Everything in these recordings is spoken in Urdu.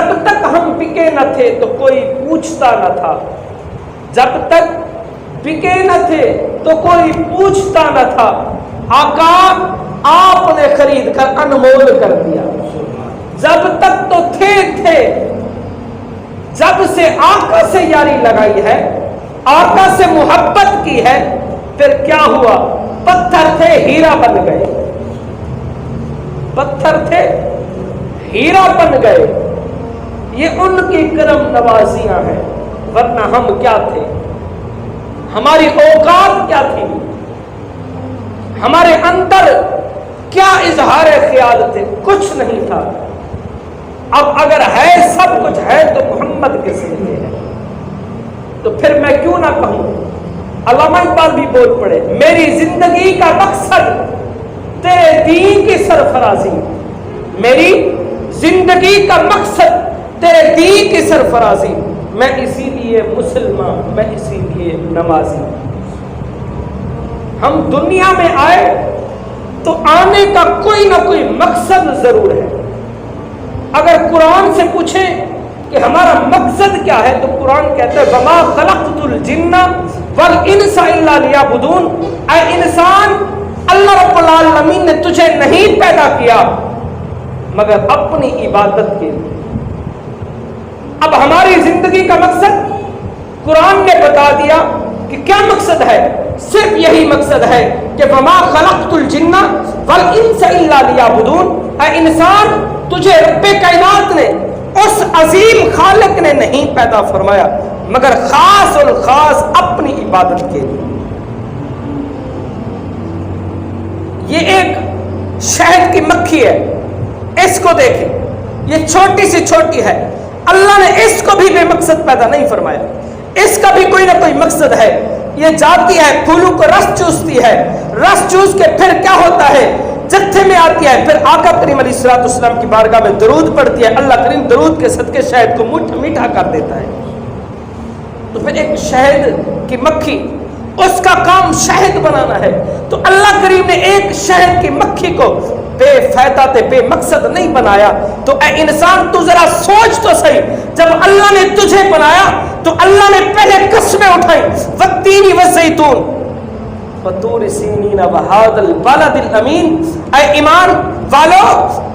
جب تک ہم بکے نہ تھے تو کوئی پوچھتا نہ تھا، جب تک بکے نہ تھے تو کوئی پوچھتا نہ تھا، آقا آپ نے خرید کر انمول کر دیا۔ جب تک تو تھے، جب سے آقا سے یاری لگائی ہے، آقا سے محبت کی ہے، پھر کیا ہوا؟ پتھر تھے ہیرا بن گئے، پتھر تھے ہیرا بن گئے۔ یہ ان کی کرم نوازیاں ہیں، ورنہ ہم کیا تھے؟ ہماری اوقات کیا تھی؟ ہمارے اندر کیا اظہار خیال تھے؟ کچھ نہیں تھا۔ اب اگر ہے، سب کچھ ہے، تو محمد کے ذریعے ہے، تو پھر میں کیوں نہ کہوں؟ علامہ اقبال بھی بول پڑے، میری زندگی کا مقصد تیرے دین کی سرفرازی، میری زندگی کا مقصد تیرے دین کی سرفرازی، میں اسی لیے مسلمان، میں اسی لیے نمازی۔ ہم دنیا میں آئے تو آنے کا کوئی نہ کوئی مقصد ضرور ہے۔ اگر قرآن سے پوچھیں کہ ہمارا مقصد کیا ہے، تو قرآن کہتا ہے وَمَا خَلَقْتُ الْجِنَّ وَالْإِنسَ إِلَّا لِيَعْبُدُونَ، اے انسان، اللہ رب العالمین نے تجھے نہیں پیدا کیا مگر اپنی عبادت کے لیے۔ اب ہماری زندگی کا مقصد قرآن نے بتا دیا کہ کیا مقصد ہے، صرف یہی مقصد ہے کہ وَمَا خَلَقْتُ الْجِنَّ وَالْإِنسَ إِلَّا لِيَعْبُدُونَ، اے انسان، تجھے رب کائنات نے، اس عظیم خالق نے نہیں پیدا فرمایا مگر خاص الخاص اپنی عبادت کے لیے۔ یہ ایک شہد کی مکھی ہے، اس کو دیکھیں، یہ چھوٹی سی چھوٹی ہے، اللہ نے اس کو بھی بے مقصد پیدا نہیں فرمایا، اس کا بھی کوئی نہ کوئی مقصد ہے۔ یہ جاتی ہے، پھولوں کو رس چوستی ہے، رس چوس کے پھر کیا ہوتا ہے؟ جتھے میں آتی ہے، پھر آقا کریم علیہ الصلوۃ والسلام کی بارگاہ میں درود پڑھتی ہے، اللہ کریم درود کے صدقے شہد کو میٹھا کر دیتا ہے۔ تو پھر ایک شہد کی مکھی، اس کا کام شہد بنانا ہے، تو اللہ کریم نے ایک شہد کی مکھی کو بے فائدہ تے بے مقصد نہیں بنایا۔ تو اے انسان، تو ذرا سوچ تو صحیح، جب اللہ نے تجھے بنایا تو اللہ نے پہلے قسمیں اٹھائی، والتین والزیتون وطور سینین وہذا البلد الامین۔ اے ایمان والو،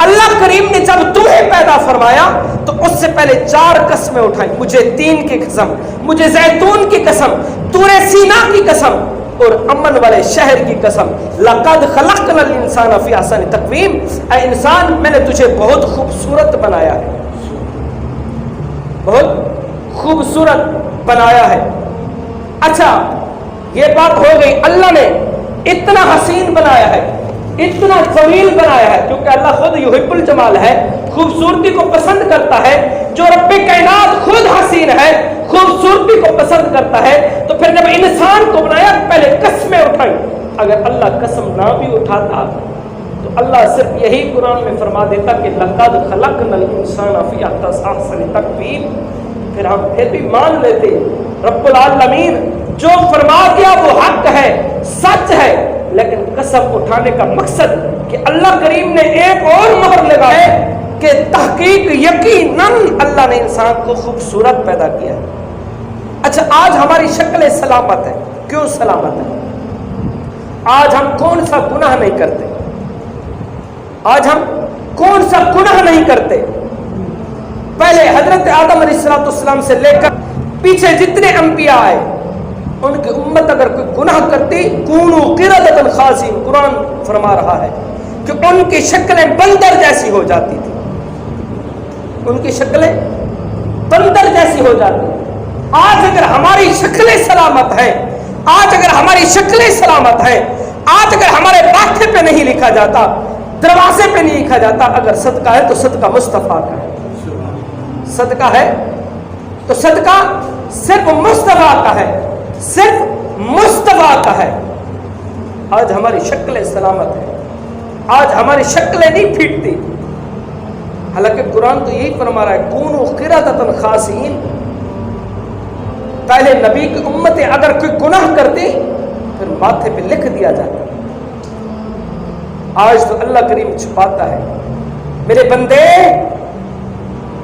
اللہ کریم نے جب تمہیں پیدا فرمایا تو اس سے پہلے 4 قسمیں اٹھائیں، مجھے تین کی قسم، مجھے زیتون کی قسم، طور سینا کی قسم اور امن والے شہر کی قسم۔ لقد خلقنا الانسان فی احسن تقویم، اے انسان، میں نے تجھے بہت خوبصورت بنایا ہے، بہت خوبصورت بنایا ہے۔ اچھا، یہ بات ہو گئی، اللہ نے اتنا حسین بنایا ہے، اتنا جمیل بنایا ہے، کیونکہ اللہ خود یحب الجمال ہے، خوبصورتی کو پسند کرتا ہے۔ جو رب کائنات خود حسین ہے، خوبصورتی کو پسند کرتا ہے، تو پھر جب انسان کو بنایا پہلے قسمیں اٹھائی۔ اگر اللہ قسم نہ بھی اٹھاتا تو اللہ صرف یہی قرآن میں فرما دیتا کہ لقد خلقنا الانسان فی احسن تقویم، پھر ہم پھر بھی مان لیتے رب العالمین جو فرما دیا وہ حق ہے، سچ ہے، لیکن قسم اٹھانے کا مقصد کہ اللہ کریم نے ایک اور مہر لگائی کہ تحقیق یقیناً اللہ نے انسان کو خوبصورت پیدا کیا ہے۔ اچھا، آج ہماری شکل سلامت ہے، کیوں سلامت ہے؟ آج ہم کون سا گناہ نہیں کرتے؟ آج ہم کون سا گناہ نہیں کرتے؟ پہلے حضرت آدم علیہ السلام سے لے کر پیچھے جتنے انبیاء آئے، ان کی امت اگر کوئی گناہ کرتی، کونوا قردۃ خاسئین، قرآن فرما رہا ہے کہ ان کی شکلیں بندر جیسی ہو جاتی تھی، ان کی شکلیں بندر جیسی ہو جاتی۔ آج اگر ہماری شکلیں سلامت ہیں، آج اگر ہماری شکلیں سلامت ہیں، آج اگر ہمارے ماتھے پہ نہیں لکھا جاتا، دروازے پہ نہیں لکھا جاتا اگر صدقہ ہے تو صدقہ مصطفیٰ کا ہے، صدقہ ہے تو صدقہ صرف مصطفیٰ کا ہے، صرف مصطفیٰ کا ہے۔ آج ہماری شکلیں سلامت ہیں، آج ہماری شکلیں نہیں پھیٹتی، حالانکہ قرآن تو یہی فرما رہا ہے کونوا قردۃ خاسئین۔ پہلے نبی کی امتیں اگر کوئی گناہ کرتی پھر ماتھے پہ لکھ دیا جاتا، آج تو اللہ کریم چھپاتا ہے، میرے بندے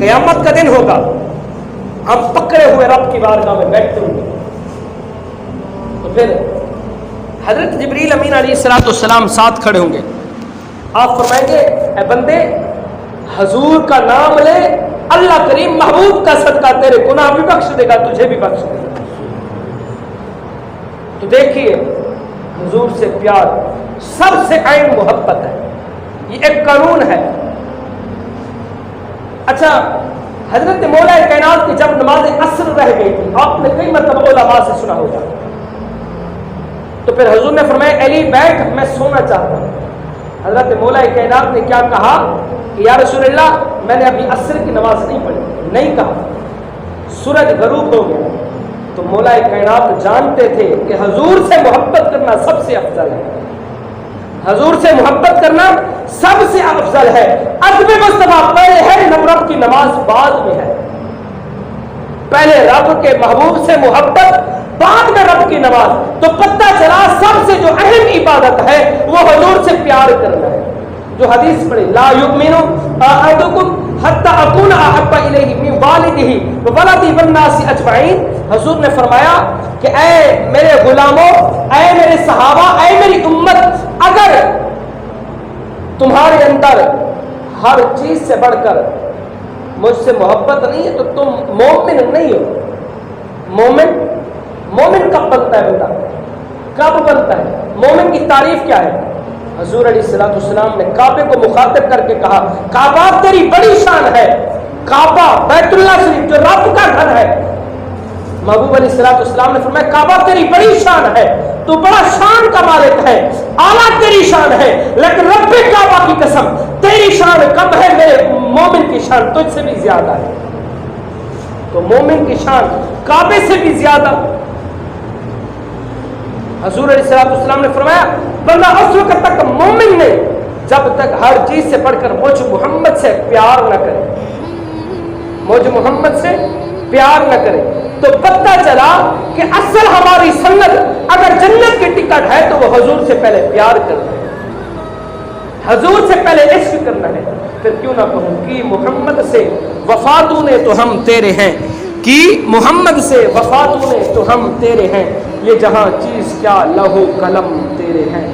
قیامت کا دن ہوگا, ہم پکڑے ہوئے رب کی بارگاہ میں بیٹھتے ہوں گے, تو پھر حضرت جبریل امین علیہ السلام ساتھ کھڑے ہوں گے. آپ فرمائیں گے اے بندے حضور کا نام لے, اللہ کریم محبوب کا صدقہ تیرے گناہ بھی بخش دے گا, تجھے بھی بخش دے گا. تو دیکھیے حضور سے پیار سب سے عین محبت ہے, یہ ایک قانون ہے. اچھا, حضرت مولا کائنات کی جب نماز عصر رہ گئی تھی, آپ نے کئی مرتبہ علماء سے سنا ہوگا, تو پھر حضور نے فرمایا علی بیٹھ, میں سونا چاہتا ہوں. حضرت مولا کائنات نے کیا کہا کہ یا رسول اللہ میں نے ابھی عصر کی نماز نہیں پڑھی. نہیں کہا, سورج غروب ہو گیا. تو مولا کائنات جانتے تھے کہ حضور سے محبت کرنا سب سے افضل ہے, حضور سے محبت کرنا سب سے افضل ہے. ادب مصطفیٰ پہلے ہے, رب کی نماز بعد میں ہے. پہلے رب کے محبوب سے محبت, بعد میں رب کی نماز. تو پتہ چلا سب سے جو اہم عبادت ہے وہ حضور سے پیار کرنا ہے. جو حدیث پڑھی لا یؤمن احدکم حتی اکون احب الیہ من والدہ وولدہ والناس اجمعین. حضور نے فرمایا کہ اے میرے غلاموں, اے میرے صحابہ, اے میری امت, اگر تمہارے اندر ہر چیز سے بڑھ کر مجھ سے محبت نہیں ہے تو تم مومن نہیں ہو. مومن کب بنتا ہے بندہ, کب بنتا ہے؟ مومن کی تعریف کیا ہے؟ حضور علیہ السلام نے کعبے کو مخاطب کر کے کہا کعبہ تیری بڑی شان ہے. کعبہ بیت اللہ شریف جو رب کا گھر ہے, محبوب علیہ السلام نے فرمایا کعبہ تیری بڑی شان ہے, تو بڑا شان کا مالک ہے, اعلیٰ تیری شان ہے, لیکن رب کعبہ کی قسم تیری شان کم ہے, میرے مومن کی شان تجھ سے بھی زیادہ ہے. تو مومن کی شان کعبے سے بھی زیادہ. حضور علیہ السلام نے فرمایا بندہ اس وقت تک مومن نہیں جب تک ہر چیز سے بڑھ کر مجھ محمد سے پیار نہ کرے, مجھ محمد سے پیار نہ کرے. تو پتہ چلا کہ اصل ہماری سنت اگر جنت کی ٹکٹ ہے تو وہ حضور سے پہلے پیار کرنا ہے, حضور سے پہلے عشق کرنا ہے. پھر کیوں نہ کہوں کہ محمد سے وفاتوں نے تو ہم تیرے ہیں, کہ محمد سے وفاتوں نے تو ہم تیرے ہیں, یہ جہاں چیز کیا لہو قلم تیرے ہیں.